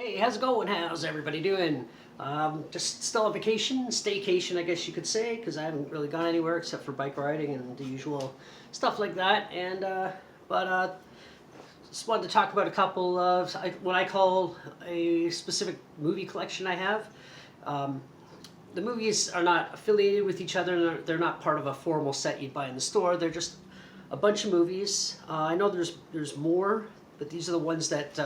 Hey, how's it going? How's everybody doing? Just still on vacation, staycation, I guess you could say, because I haven't really gone anywhere except for bike riding and the usual stuff like that. But just wanted to talk about a couple of what I call a specific movie collection I have. Um, the movies are not affiliated with each other. They're not part of a formal set you'd buy in the store. They're just a bunch of movies. I know there's more, but these are the ones that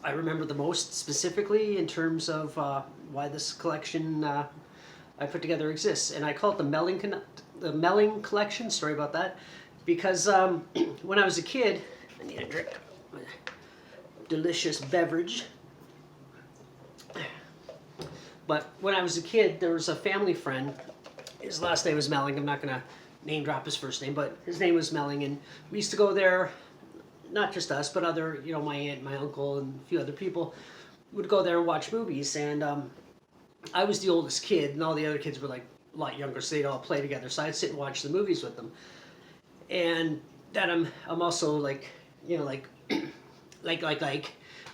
I remember the most specifically in terms of why this collection I put together exists. And I call it the Melling Collection. Sorry about that, because when I was a kid, I need a drink, delicious beverage. But when I was a kid, there was a family friend. His last name was Melling. I'm not going to name drop his first name, but his name was Melling, and we used to go there. Not just us, but other, my aunt, my uncle, and a few other people would go there and watch movies. And I was the oldest kid, and all the other kids were like a lot younger, so they'd all play together. So I'd sit and watch the movies with them. And then I'm also like, like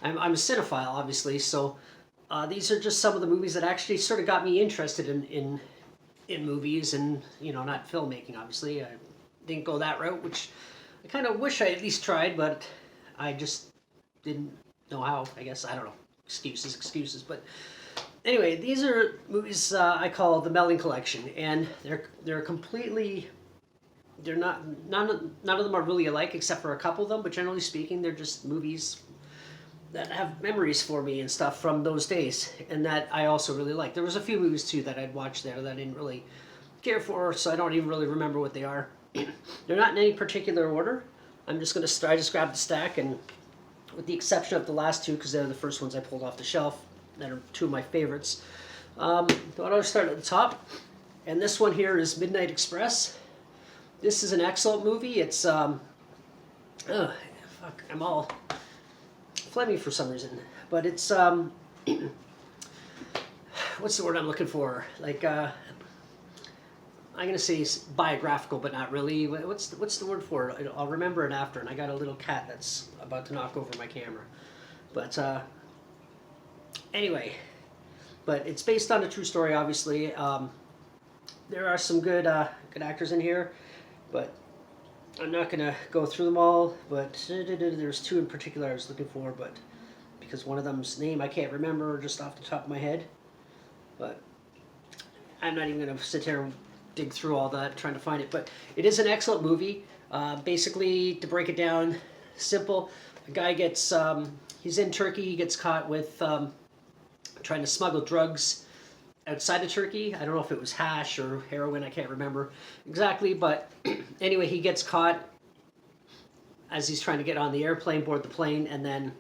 I'm a cinephile, obviously. So these are just some of the movies that actually sort of got me interested in movies and not filmmaking. Obviously, I didn't go that route, which I kind of wish I at least tried, but I just didn't know how. I guess I don't know. Excuses. But anyway, these are movies I call the Melling Collection, and they're completely. They're not none of them are really alike except for a couple of them, but generally speaking, they're just movies that have memories for me and stuff from those days, and that I also really like. There was a few movies too that I'd watched there that I didn't really care for, so I don't even really remember what they are. They're not in any particular order. I'm just going to start. I just grabbed the stack, and with the exception of the last two, because they're the first ones I pulled off the shelf, that are two of my favorites. I'll start at the top, and this one here is Midnight Express. This is an excellent movie. It's I'm all phlegmy for some reason, but it's what's the word I'm looking for? Like I'm gonna say biographical, but not really. What's the word for it? I'll remember it after. And I got a little cat that's about to knock over my camera. But anyway, but it's based on a true story, obviously. There are some good actors in here, but I'm not gonna go through them all. But there's two in particular I was looking for, but because one of them's name I can't remember just off the top of my head. But I'm not even gonna sit here and dig through all that trying to find it, but it is an excellent movie. Basically, to break it down simple, a guy gets he's in Turkey, he gets caught with trying to smuggle drugs outside of Turkey. I don't know if it was hash or heroin, I can't remember exactly, but anyway, he gets caught as he's trying to get on the airplane, board the plane, and then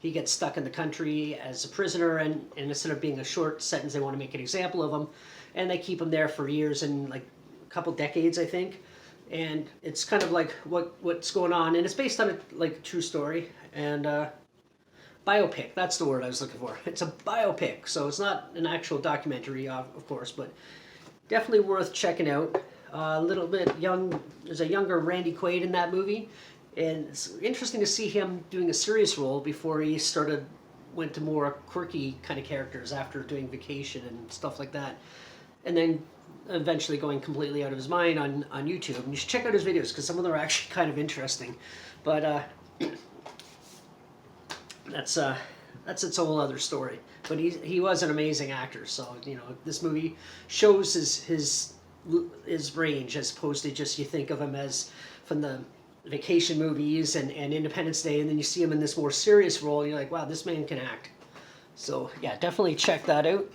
he gets stuck in the country as a prisoner, and instead of being a short sentence, they want to make an example of him, and they keep him there for years and like a couple decades, I think. And it's kind of like what's going on, and it's based on a true story and biopic. That's the word I was looking for. It's a biopic, so it's not an actual documentary, of course, but definitely worth checking out. A little bit young. There's a younger Randy Quaid in that movie, and it's interesting to see him doing a serious role before he went to more quirky kind of characters after doing Vacation and stuff like that. And then eventually going completely out of his mind on YouTube. And you should check out his videos because some of them are actually kind of interesting. But that's its whole other story. But he was an amazing actor. So this movie shows his range as opposed to just you think of him as from the Vacation movies and Independence Day, and then you see him in this more serious role, and you're like, wow, this man can act. So yeah, definitely check that out.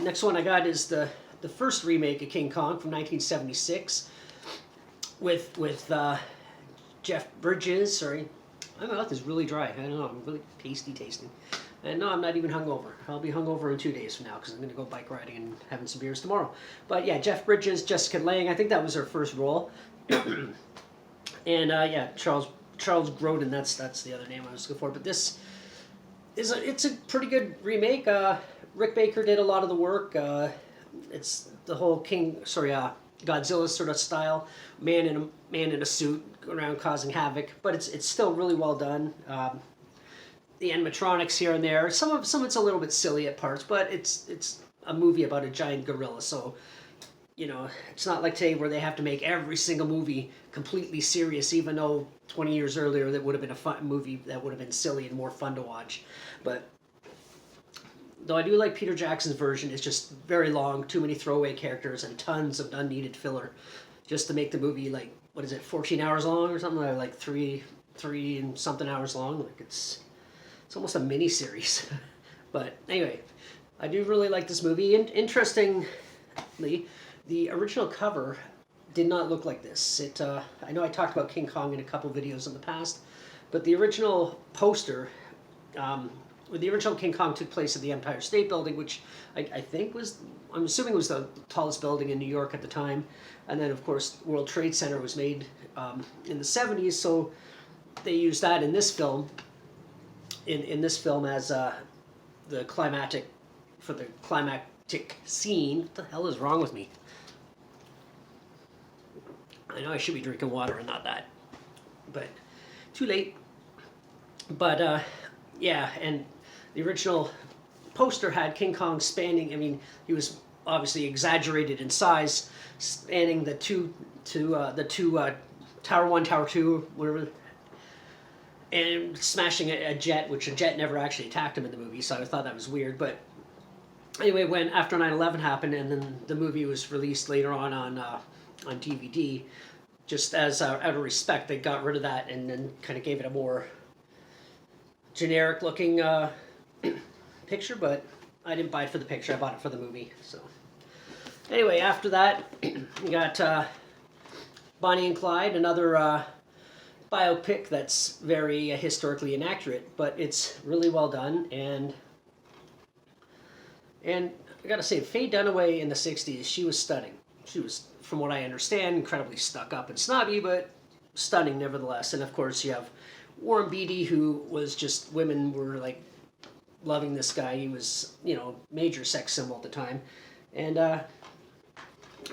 Next one I got is the first remake of King Kong from 1976 with Jeff Bridges. Sorry, my mouth is really dry. I don't know, I'm really pasty tasting. And no, I'm not even hungover. I'll be hungover in 2 days from now because I'm going to go bike riding and having some beers tomorrow. But yeah, Jeff Bridges, Jessica Lange, I think that was her first role. And yeah, Charles Grodin, that's the other name I was looking for. But this it's a pretty good remake. Rick Baker did a lot of the work. It's the whole Godzilla sort of style, man in a suit going around causing havoc, but it's still really well done. the animatronics here and there. Some of it's a little bit silly at parts, but it's a movie about a giant gorilla, so it's not like today where they have to make every single movie completely serious, even though 20 years earlier that would have been a fun movie that would have been silly and more fun to watch. But though I do like Peter Jackson's version, it's just very long, too many throwaway characters, and tons of unneeded filler, just to make the movie 14 hours long or something, like three and something hours long. Like it's almost a mini series. But anyway, I do really like this movie. And interestingly, the original cover did not look like this. I know I talked about King Kong in a couple videos in the past, but the original poster, the original King Kong took place at the Empire State Building, which I think I'm assuming was the tallest building in New York at the time. And then, of course, World Trade Center was made in the 70s, so they used that in this film, in this film as the climactic scene. What the hell is wrong with me? I know I should be drinking water and not that, but too late. But yeah, and the original poster had King Kong spanning. I mean, he was obviously exaggerated in size, spanning the two Tower 1, Tower 2, whatever, and smashing a jet, which a jet never actually attacked him in the movie, so I thought that was weird. But anyway, when after 9/11 happened, and then the movie was released later on DVD, just as out of respect, they got rid of that and then kind of gave it a more generic looking picture. But I didn't buy it for the picture, I bought it for the movie. So anyway, after that we got Bonnie and Clyde, another biopic that's very historically inaccurate, but it's really well done. And I gotta say, Faye Dunaway in the 60s, she was stunning. She was, from what I understand, incredibly stuck up and snobby, but stunning nevertheless. And of course you have Warren Beatty, who was just, women were like loving this guy. He was, major sex symbol at the time. And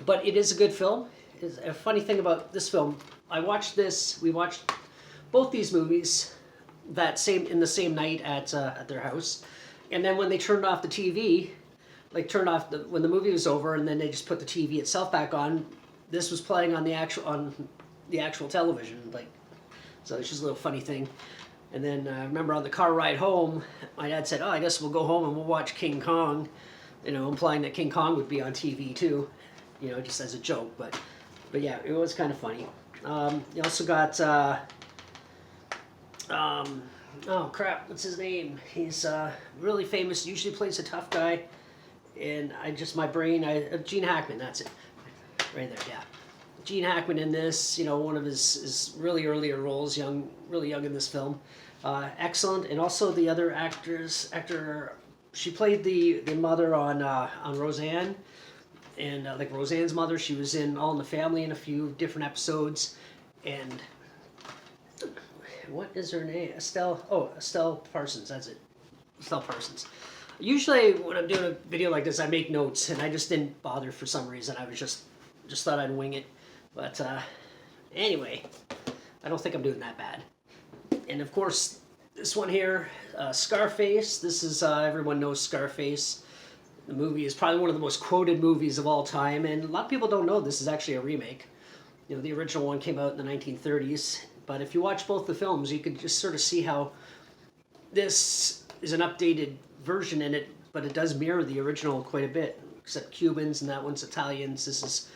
but it is a good film. It's a funny thing about this film, we watched both these movies in the same night at their house. And then when they turned off the TV, when the movie was over, and then they just put the TV itself back on, this was playing on the actual television. So it's just a little funny thing. And then I remember on the car ride home, my dad said, "Oh, I guess we'll go home and we'll watch King Kong," implying that King Kong would be on TV too, just as a joke. But yeah, it was kind of funny. You also got oh crap, what's his name? He's really famous. Usually plays a tough guy. And Gene Hackman, that's it. Right there, yeah. Gene Hackman in this, one of his really earlier roles, really young in this film. Excellent. And also the other actor, she played the mother on Roseanne. And like Roseanne's mother, she was in All in the Family in a few different episodes. And what is her name? Estelle Parsons, that's it. Estelle Parsons. Usually when I'm doing a video like this, I make notes, and I just didn't bother for some reason. I was just thought I'd wing it. But anyway, I don't think I'm doing that bad. And of course, this one here, Scarface. This is, everyone knows Scarface. The movie is probably one of the most quoted movies of all time, and a lot of people don't know this is actually a remake. The original one came out in the 1930s, but if you watch both the films, you can just sort of see how this is an updated version in it, but it does mirror the original quite a bit, except Cubans, and that one's Italians. This is,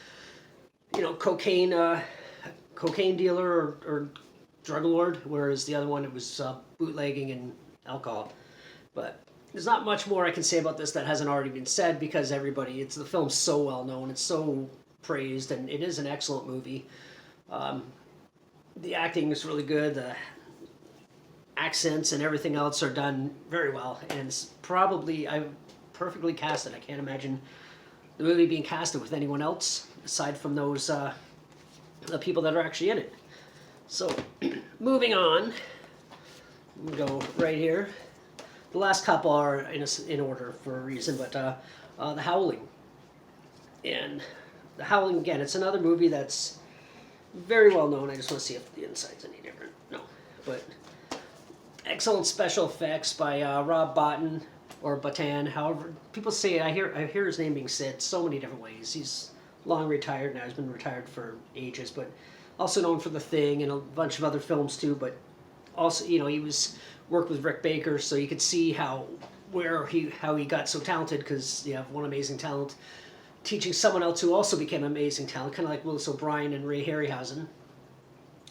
cocaine dealer or drug lord, whereas the other one, it was bootlegging and alcohol. But there's not much more I can say about this that hasn't already been said, because the film's so well known, it's so praised, and it is an excellent movie. The acting is really good. The accents and everything else are done very well, and it's probably perfectly casted. I can't imagine the movie being casted with anyone else aside from those the people that are actually in it. So moving on, we go right here. The last couple are in order for a reason, but The Howling. And The Howling, again, it's another movie that's very well known. I just want to see if the inside's any different. No, but Excellent special effects by Rob Bottin or Bottin, however people say. I hear his name being said so many different ways. He's long retired now. He's been retired for ages, but also known for The Thing and a bunch of other films too. But also, you know, he was worked with Rick Baker, so you could see how he got so talented, because you have one amazing talent teaching someone else who also became amazing talent, kind of like Willis O'Brien and Ray Harryhausen,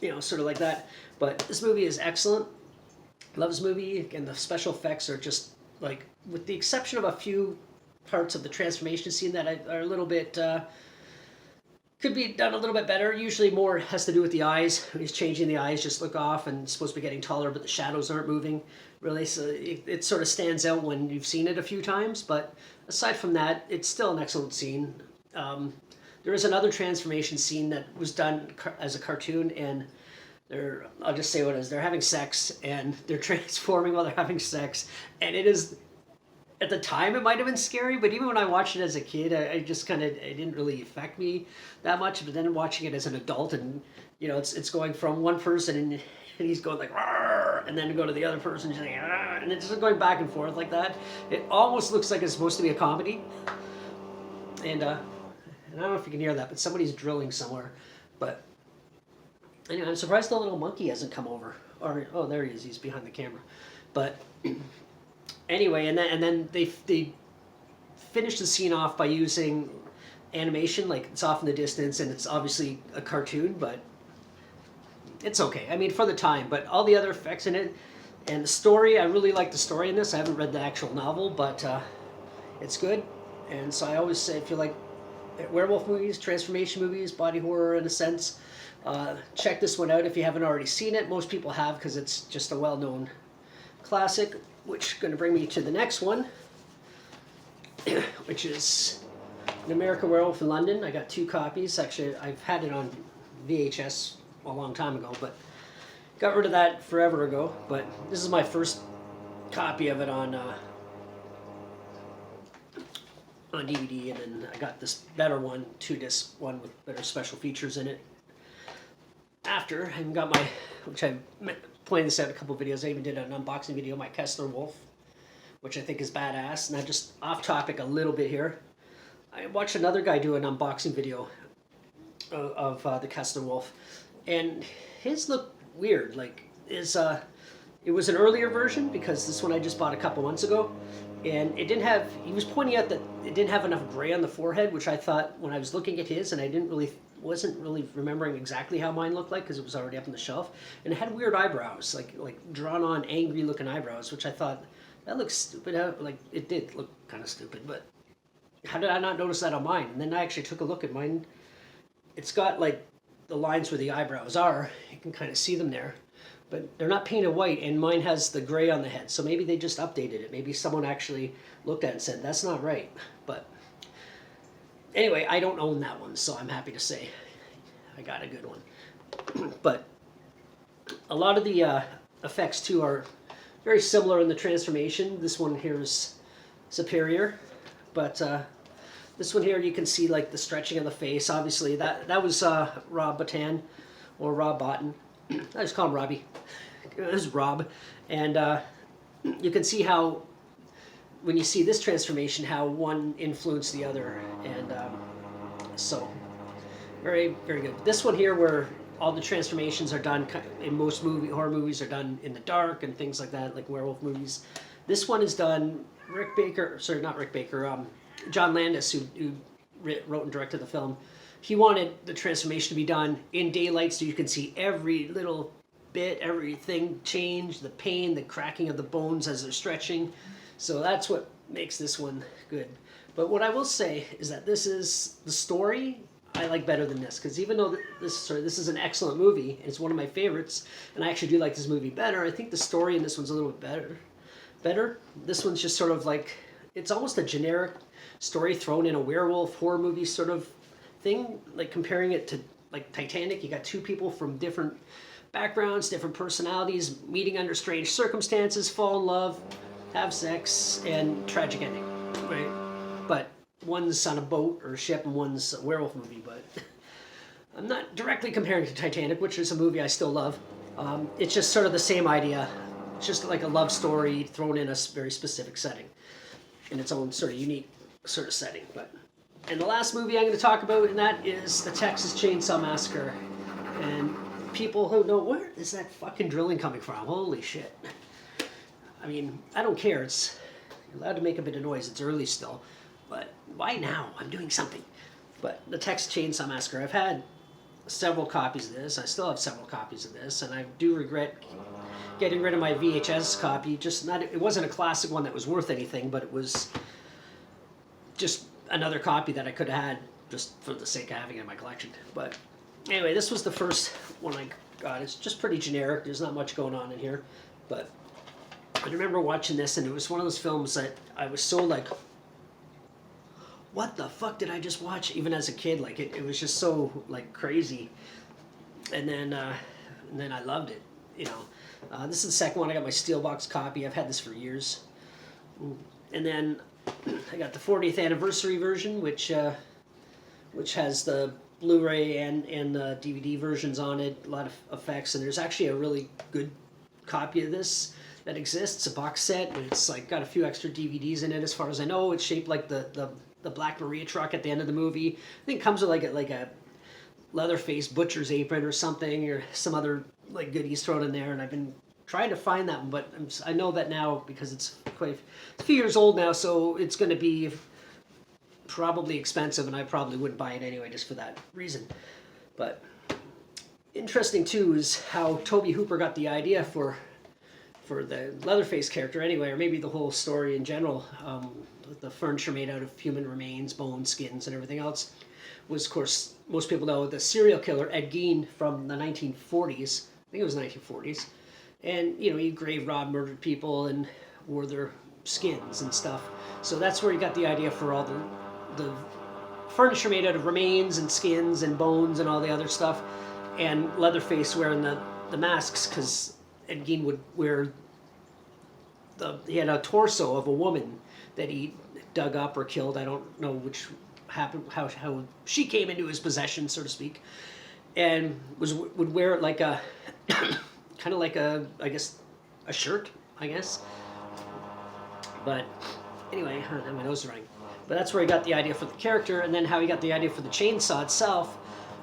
you know, sort of like that. But this movie is excellent. Love this movie, and the special effects are just like, with the exception of a few parts of the transformation scene that are a little bit could be done a little bit better. Usually more has to do with the eyes. When he's changing the eyes, just look off, and it's supposed to be getting taller, but the shadows aren't moving really, so it sort of stands out when you've seen it a few times. But aside from that, it's still an excellent scene. There is another transformation scene that was done as a cartoon, and I'll just say what it is. They're having sex, and they're transforming while they're having sex, and it is, at the time it might have been scary, but even when I watched it as a kid, I just kind of, it didn't really affect me that much. But then watching it as an adult, and you know, it's going from one person, and he's going like, "Rawr," and then to go to the other person, and, and it's just going back and forth like that. It almost looks like it's supposed to be a comedy, and I don't know if you can hear that, but somebody's drilling somewhere. But anyway, I'm surprised the little monkey hasn't come over. Or, oh, there he is. He's behind the camera. But anyway, and then they finished the scene off by using animation, like it's off in the distance, and it's obviously a cartoon, but it's okay. I mean, for the time. But all the other effects in it, and the story, I really like the story in this. I haven't read the actual novel, but it's good. And so I always say, if you like werewolf movies, transformation movies, body horror in a sense, check this one out if you haven't already seen it. Most people have, because it's just a well-known classic, which is going to bring me to the next one, which is An American Werewolf in London. I got 2 copies. Actually, I've had it on VHS a long time ago, but got rid of that forever ago. But this is my first copy of it on DVD, and then I got this better one, 2-disc one with better special features in it. After, I got my, which I pointed this out in a couple of videos, I even did an unboxing video of my Kessler Wolf, which I think is badass. Now, just off topic a little bit here, I watched another guy do an unboxing video of the Kessler Wolf, and his looked weird. Like, it was an earlier version, because this one I just bought a couple months ago, and it didn't have, he was pointing out that it didn't have enough gray on the forehead, which I thought when I was looking at his, and I wasn't really remembering exactly how mine looked like, because it was already up on the shelf, and it had weird eyebrows, like drawn on, angry looking eyebrows, which I thought, that looks stupid. Like, it did look kind of stupid, but how did I not notice that on mine? And then I actually took a look at mine. It's got like the lines where the eyebrows are, you can kind of see them there, but they're not painted white, and mine has the gray on the head. So maybe they just updated it. Maybe someone actually looked at it and said, that's not right. But anyway, I don't own that one, so I'm happy to say I got a good one. But a lot of the effects too are very similar in the transformation. This one here is superior, but this one here, you can see like the stretching of the face. Obviously, that was Rob Bottin, or Rob Bottin. I just call him Robbie. It was Rob. And you can see how, when you see this transformation, how one influenced the other. And so, very, very good. This one here, where all the transformations are done, in most horror movies are done in the dark and things like that, like werewolf movies. This one is done, John Landis, who wrote and directed the film, he wanted the transformation to be done in daylight, so you can see every little bit, everything change, the pain, the cracking of the bones as they're stretching. So that's what makes this one good. But what I will say is that this is the story I like better than this, because even though this is an excellent movie, it's one of my favorites, and I actually do like this movie better, I think the story in this one's a little bit better. This one's just sort of like, it's almost a generic story thrown in a werewolf horror movie sort of thing, like comparing it to like Titanic. You got 2 people from different backgrounds, different personalities, meeting under strange circumstances, fall in love, have sex, and tragic ending, right? But one's on a boat or a ship, and one's a werewolf movie. But I'm not directly comparing it to Titanic, which is a movie I still love. It's just sort of the same idea. It's just like a love story thrown in a very specific setting, in its own sort of unique sort of setting. And the last movie I'm going to talk about, and that is the Texas Chainsaw Massacre. And people who know, where is that fucking drilling coming from? Holy shit. I mean, I don't care. You're allowed to make a bit of noise. It's early still. But why now? I'm doing something. But the Texas Chainsaw Massacre, I've had several copies of this. I still have several copies of this, and I do regret getting rid of my VHS copy. It wasn't a classic one that was worth anything, but it was just another copy that I could have had just for the sake of having it in my collection. But anyway, this was the first one I got. It's just pretty generic. There's not much going on in here, but I remember watching this, and it was one of those films that I was so like, what the fuck did I just watch? Even as a kid, like it was just so like crazy. And then I loved it. You know, this is the second one. I got my Steelbox copy. I've had this for years. And then I got the 40th anniversary version, which has the Blu-ray and the DVD versions on it. A lot of effects, and there's actually a really good copy of this that exists, a box set, and it's like got a few extra DVDs in it. As far as I know, it's shaped like the Black Maria truck at the end of the movie. I think it comes with like a Leatherface butcher's apron or something, or some other like goodies thrown in there. And I've been trying to find that one, but I know that now because it's a few years old now, so it's going to be probably expensive, and I probably wouldn't buy it anyway just for that reason. But interesting too is how Tobe Hooper got the idea for the Leatherface character anyway, or maybe the whole story in general. The furniture made out of human remains, bones, skins, and everything else was, of course, most people know the serial killer Ed Gein from the 1940s. I think it was the 1940s. And, you know, he grave robbed, murdered people, and wore their skins and stuff. So that's where he got the idea for all the furniture made out of remains and skins and bones and all the other stuff. And Leatherface wearing the masks, because Ed Gein would wear he had a torso of a woman that he dug up or killed. I don't know which happened, how she came into his possession, so to speak, and would wear it like a kind of like a shirt, I guess. But anyway, my nose is running. But that's where he got the idea for the character, and then how he got the idea for the chainsaw itself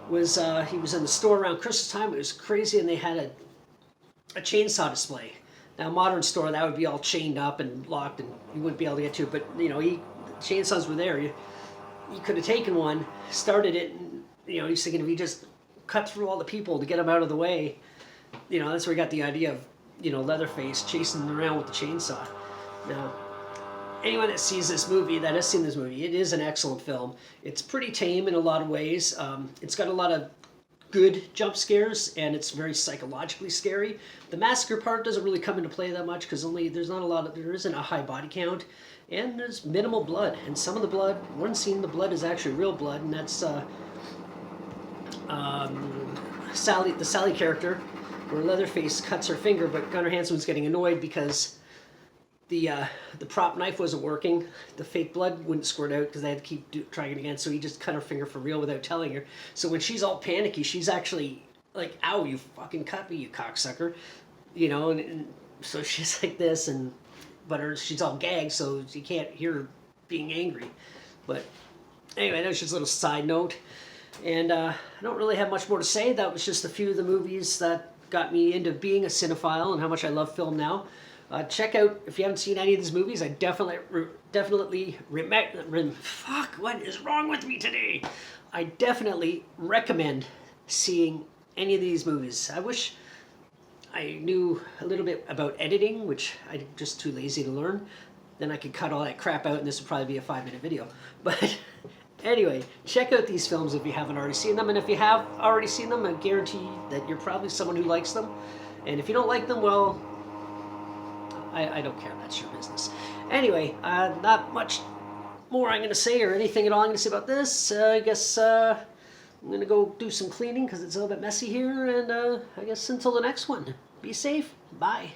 was he was in the store around Christmas time. It was crazy, and they had a chainsaw display. Now, a modern store, that would be all chained up and locked, and you wouldn't be able to get to it. But, you know, chainsaws were there. You could have taken one, started it, and, you know, he's thinking if he just cut through all the people to get them out of the way, you know, that's where he got the idea of, you know, Leatherface chasing around with the chainsaw. Now, anyone that sees this movie, that has seen this movie, it is an excellent film. It's pretty tame in a lot of ways. It's got a lot of good jump scares, and it's very psychologically scary. The massacre part doesn't really come into play that much because there isn't a high body count, and there's minimal blood. And some of the blood, one scene, the blood is actually real blood, and that's the Sally character, where Leatherface cuts her finger, but Gunnar Hansen's getting annoyed because the prop knife wasn't working. The fake blood wouldn't squirt out because they had to keep trying it again. So he just cut her finger for real without telling her. So when she's all panicky, she's actually like, "Ow, you fucking cut me, you cocksucker," you know. And so she's like this, but she's all gagged, so you can't hear her being angry. But anyway, that was just a little side note. And I don't really have much more to say. That was just a few of the movies that got me into being a cinephile and how much I love film now. Check out, if you haven't seen any of these movies, I definitely fuck, what is wrong with me today? I definitely recommend seeing any of these movies. I wish I knew a little bit about editing, which I'm just too lazy to learn. Then I could cut all that crap out and this would probably be a 5-minute video. But anyway, check out these films if you haven't already seen them. And if you have already seen them, I guarantee that you're probably someone who likes them. And if you don't like them, well, I don't care. That's your business. Anyway, not much more I'm going to say or anything at all I'm going to say about this. I guess I'm going to go do some cleaning because it's a little bit messy here. And I guess until the next one, be safe. Bye.